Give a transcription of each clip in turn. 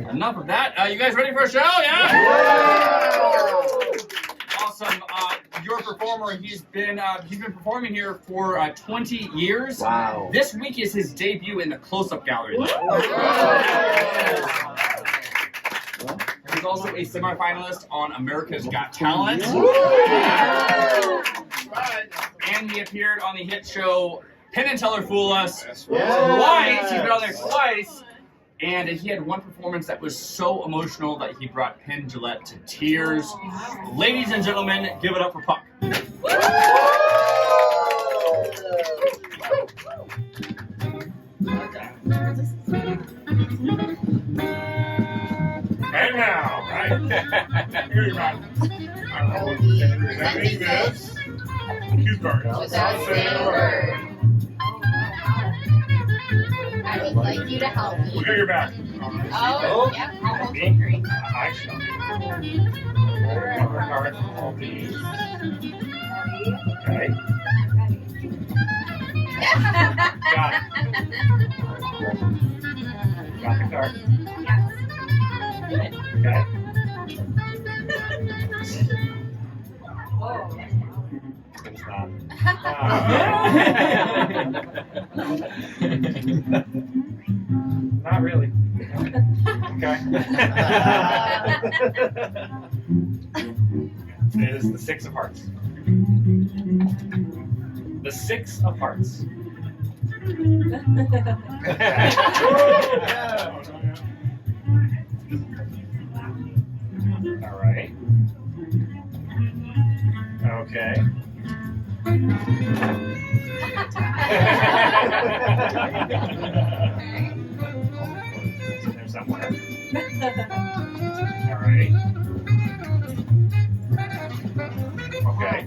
enough of that. You guys ready for a show? Yeah? Awesome. Your performer, he's been performing here for 20 years. Wow. This week is his debut in the close-up gallery. He's also a semi-finalist on America's Got Talent. And he appeared on the hit show Penn and Teller Fool Us twice. He's been on there twice. And he had one performance that was so emotional that he brought Penn Jillette to tears. Ladies and gentlemen, give it up for Puck. And now, right? Here's my presenting this cue card. Without saying a word. I would like you to help me. Look at your back. Oh, yep, I'll hold you agree. I shall. Cover cards, all these. Okay. Got it. Got the card. Okay. It's not. Not really. Okay. It is the Six of Hearts. The Six of Hearts. All right. Okay. There's somewhere. All right. Okay.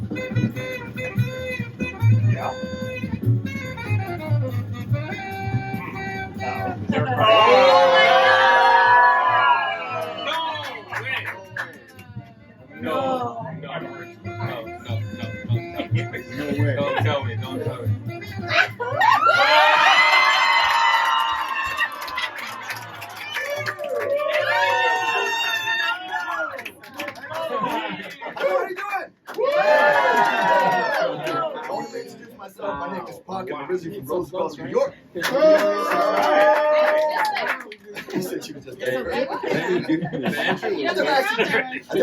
Yeah. No, Don't tell me. My name is Parker. I'm originally from Roosevelt, New York. He said she was just there. I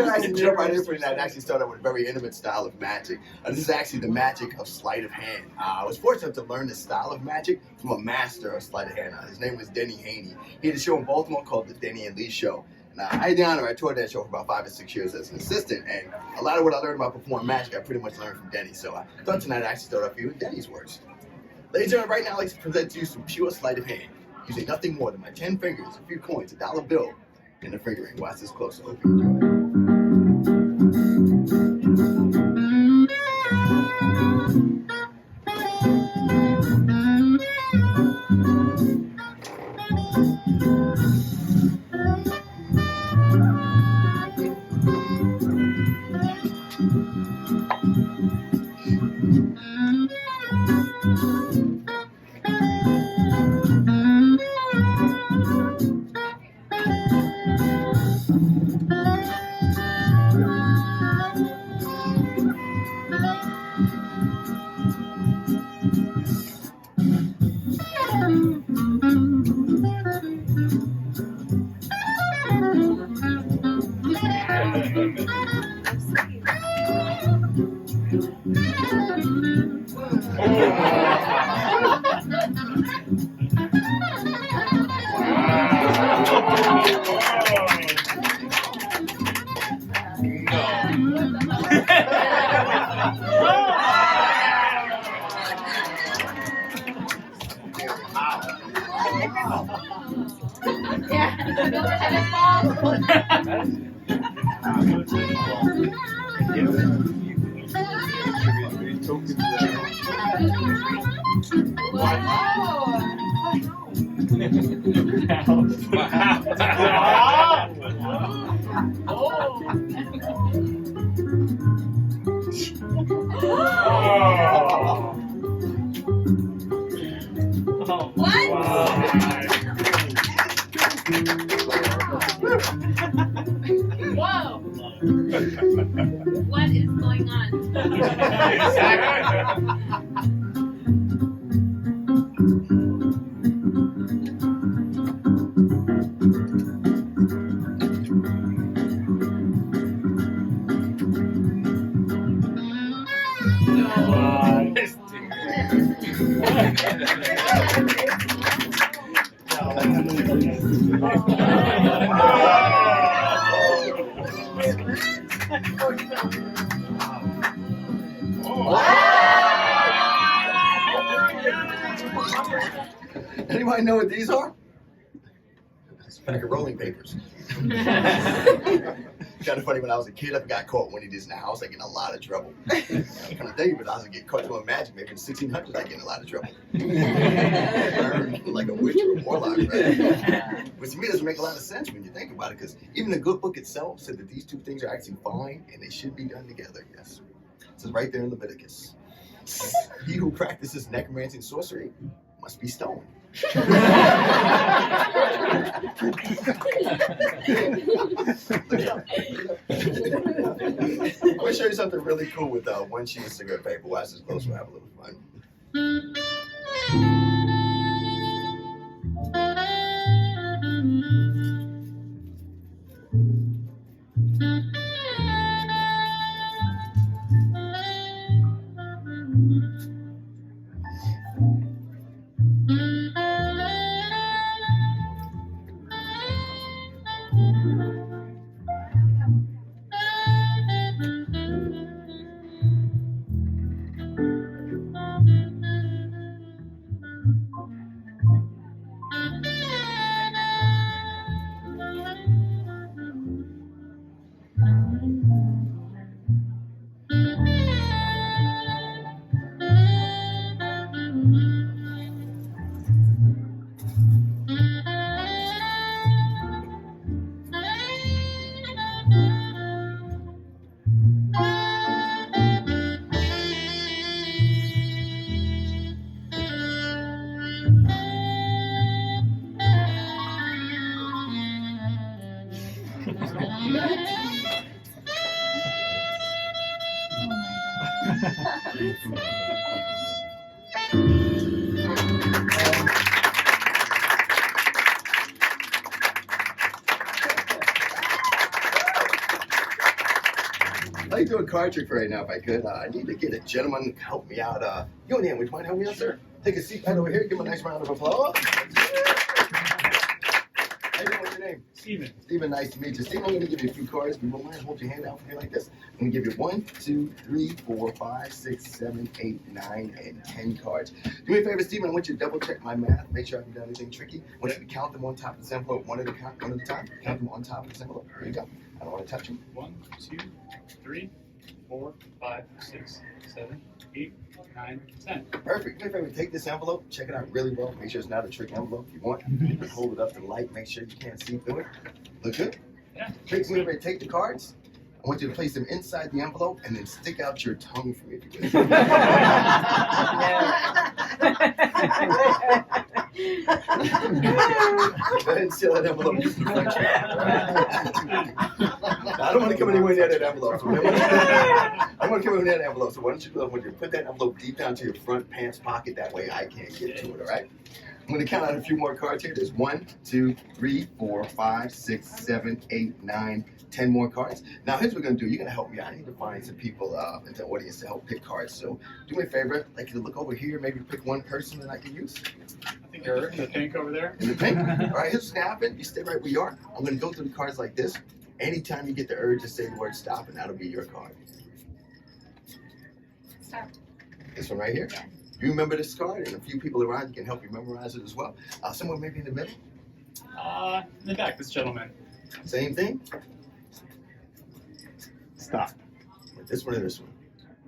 actually jump right in for that. Actually started with a very intimate style of magic. This is actually the magic of sleight of hand. I was fortunate to learn this style of magic from a master of sleight of hand. His name was Denny Haney. He had a show in Baltimore called The Denny and Lee Show. Now, I had the honor, I toured that show for about 5 or 6 years as an assistant, and a lot of what I learned about performing magic, I pretty much learned from Denny. So I thought tonight I'd actually start off you with Denny's words. Ladies and gentlemen, right now I'd like to present to you some pure sleight of hand, using nothing more than my 10 fingers, a few coins, a dollar bill, and a fingering. Watch this close. I hope you enjoy. Whoa! What is going on? Anybody know what these are? It's like rolling papers. Kind of funny, when I was a kid, I got caught one of these in the house. I get in a lot of trouble. I'm kind of thinking, but I was getting caught doing magic. Maybe in the 1600s, I get in a lot of trouble. Like a witch or a warlock, right? But to me, it doesn't make a lot of sense when you think about it, because even the good book itself said that these two things are actually fine and they should be done together. Yes, it says right there in Leviticus. He who practices necromancy and sorcery must be stoned. I'm gonna show you something really cool with one sheet of cigarette paper. Watch this close, we'll have a little fun. I'd like to do a card trick right now if I could. I need to get a gentleman to help me out. You and Ann, would you mind helping me out, sir? Take a seat right over here. Give him a nice round of applause. How you doing? What's your name? Steven. Steven, nice to meet you. Steven, I'm going to give you a few cards. If you won't mind, hold your hand out for me like this. I'm going to give you 1, 2, 3, 4, 5, 6, 7, 8, 9, and 10 cards. Do me a favor, Steven. I want you to double check my math. Make sure I haven't done anything tricky. I want you to count them on top of this envelope one at a time. Count them on top of this envelope. There you go. I don't want to touch them. 1, 2, 3, 4, 5, 6, 7, 8, 9, 10. Perfect. Do me a favor, take this envelope, check it out really well. Make sure it's not a trick envelope. If you want, you can hold it up to the light. Make sure you can't see through it. Look good? Yeah. Take me over, take the cards. I want you to place them inside the envelope and then stick out your tongue for me if you will. Go ahead and seal that envelope. I don't want to come anywhere near that envelope. So I want to come anywhere near that envelope. So why don't you put that envelope deep down to your front pants pocket? That way I can't get to it, all right? I'm going to count out a few more cards here. There's 1, 2, 3, 4, 5, 6, 7, 8, 9, 10 more cards. Now, here's what we're going to do. You're going to help me out. I need to find some people in the audience to help pick cards. So do me a favor. I'd like you to look over here. Maybe pick one person that I can use. I think you're in the pink over there. In the pink? All right, here's what's going to happen. You stay right where you are. I'm going to go through the cards like this. Anytime you get the urge to say the word stop, and that'll be your card. Stop. This one right here. Yeah. You remember this card, and a few people around you can help you memorize it as well. Somewhere maybe in the middle. In the back, this gentleman. Same thing. Stop. This one or this one.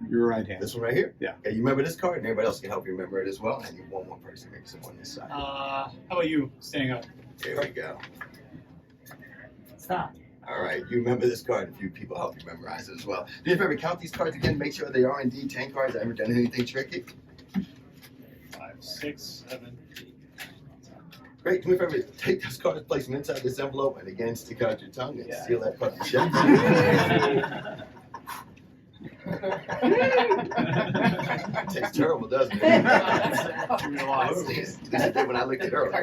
Your right hand. This one right here? Yeah. Okay, you remember this card, and everybody else can help you remember it as well. And you want one person, maybe someone on this side. How about you standing up? There we go. Stop. All right, you remember this card. A few people help you memorize it as well. Do you ever count these cards again? Make sure they are indeed 10 cards. I ever done anything tricky? 5, 6, 7, 8, 9, 10. Great. Do me a favor. Take this card, place them inside this envelope, and again, stick out your tongue and seal that puppy shut. Tastes terrible, doesn't it? This is when I licked it earlier. I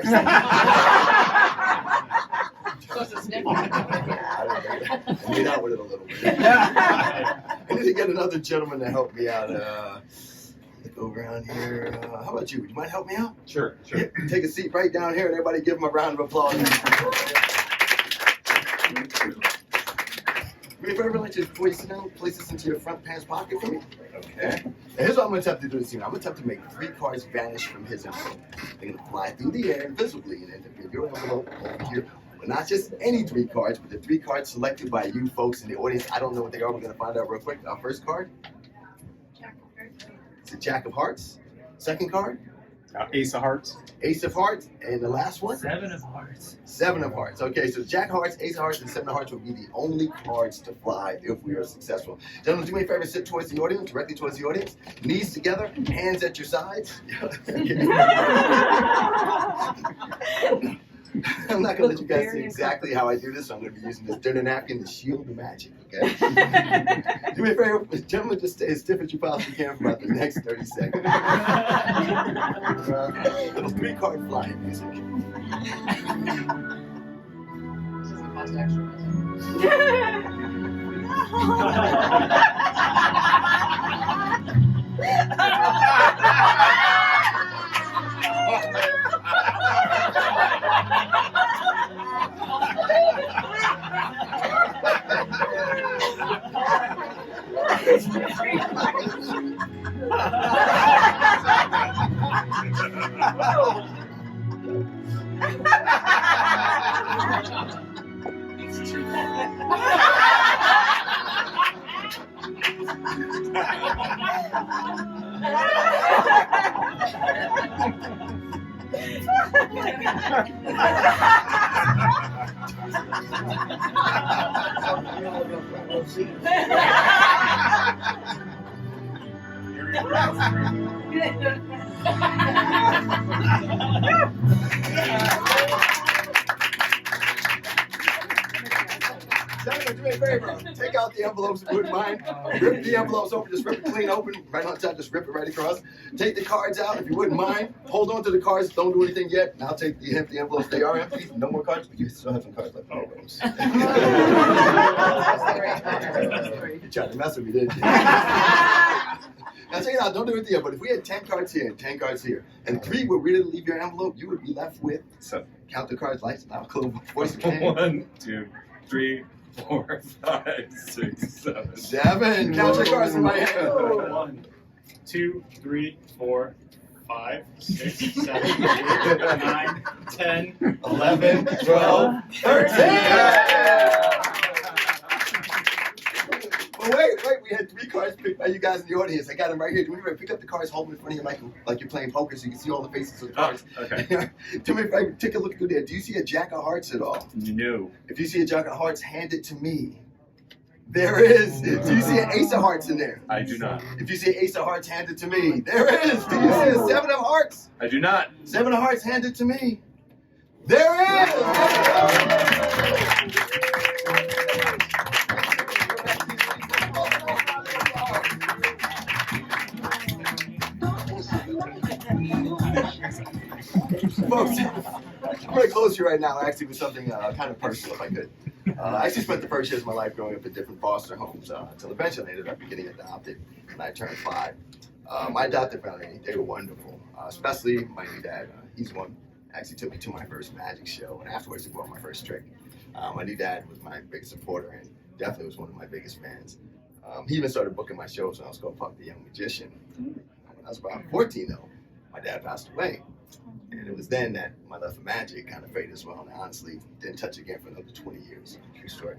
made out with it a little bit. I need to get another gentleman to help me out. Look over around here. How about you? Would you mind help me out? Sure. Yeah, take a seat right down here and everybody give him a round of applause. Before everyone let you before you sit down, place this into your front pants pocket for me. Okay. And here's what I'm going to attempt to do this evening. I'm going to attempt to make 3 cards vanish from his envelope. They're going to fly through the air invisibly and end up in your envelope over here. But not just any 3 cards, but the 3 cards selected by you folks in the audience. I don't know what they are. We're going to find out real quick. Our first card. It's a Jack of Hearts. Second card. Ace of Hearts. Ace of Hearts. And the last one? 7 of Hearts. 7 of Hearts. Okay, so Jack of Hearts, Ace of Hearts, and 7 of Hearts will be the only cards to fly if we are successful. Gentlemen, do me a favor, sit towards the audience, directly towards the audience. Knees together, hands at your sides. I'm not going to let you guys see exactly how I do this, so I'm going to be using this dinner napkin to shield the magic, okay? Do me a favor, gentlemen, just stay as stiff as you possibly can for about the next 30 seconds. Little 3-card flying music. This doesn't cost extra, does Gentlemen, do me a favor. Take out the envelopes if you wouldn't mind. Rip the envelopes open, just rip it clean open. Right on top, just rip it right across. Take the cards out if you wouldn't mind. Hold on to the cards, don't do anything yet. Now take the empty envelopes. They are empty. No more cards, but you still have some cards left. Oh, you tried to mess with me, didn't you? Now check it out, don't do it yet, but if we had 10 cards here and 10 cards here, and 3 were ready to leave your envelope, you would be left with, so count the cards, lights, loud, close, voice, 1, 2, 3, 4, 5, 6, 7. 7. Count your cards in my hand. 1, 2, 3, 4, 5, 6, 7, 8, 9, 10, 11, 12, 13. But wait, we had 3 cards picked by you guys in the audience. I got them right here. Do me a favor, pick up the cards, hold them in front of you like you're playing poker so you can see all the faces of the cards. Okay. Do me a favor, take a look through there. Do you see a Jack of Hearts at all? No. If you see a Jack of Hearts, hand it to me. There is. Do you see an Ace of Hearts in there? I do not. If you see an Ace of Hearts, hand it to me. There is. Do you see a 7 of Hearts? I do not. 7 of Hearts, hand it to me. There is. Folks, I'm going to close you right now actually with something kind of personal if I could. I actually spent the first years of my life growing up in different foster homes until eventually I ended up getting adopted when I turned 5. My adopted family, they were wonderful, especially my new dad. He's the one who actually took me to my first magic show and afterwards he brought my first trick. My new dad was my biggest supporter and definitely was one of my biggest fans. He even started booking my shows when I was called Puck the Young Magician. When I was about 14 though, my dad passed away. And it was then that my love for magic kind of faded as well. And I honestly didn't touch it again for another 20 years. True story.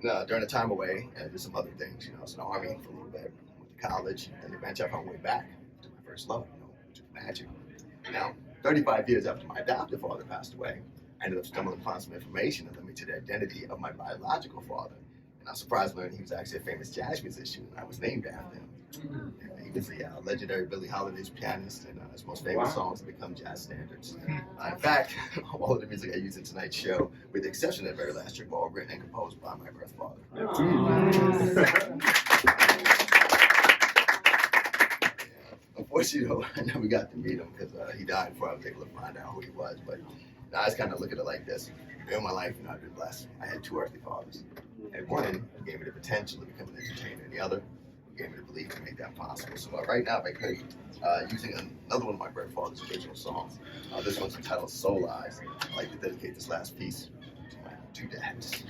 And during the time away, I did some other things. I was in the Army for a little bit, went to college, and eventually I found my way back to my first love, to magic. Now, 35 years after my adoptive father passed away, I ended up stumbling upon some information that led me to the identity of my biological father. And I was surprised to learn he was actually a famous jazz musician, and I was named after him. He was the legendary Billie Holiday's pianist, and his most famous songs have become jazz standards. In fact, all of the music I use in tonight's show, with the exception of the very last trick, were all written and composed by my birth father. Unfortunately, though, I never got to meet him because he died before I was able to find out who he was. But I just kind of look at it like this. In my life, I've been blessed. I had two earthly fathers. And one gave me the potential to become an entertainer, and the other gave me the belief to make that possible. So right now, if I could, using another one of my birth father's original songs, this one's entitled Soul Eyes. I'd like to dedicate this last piece to my two dads.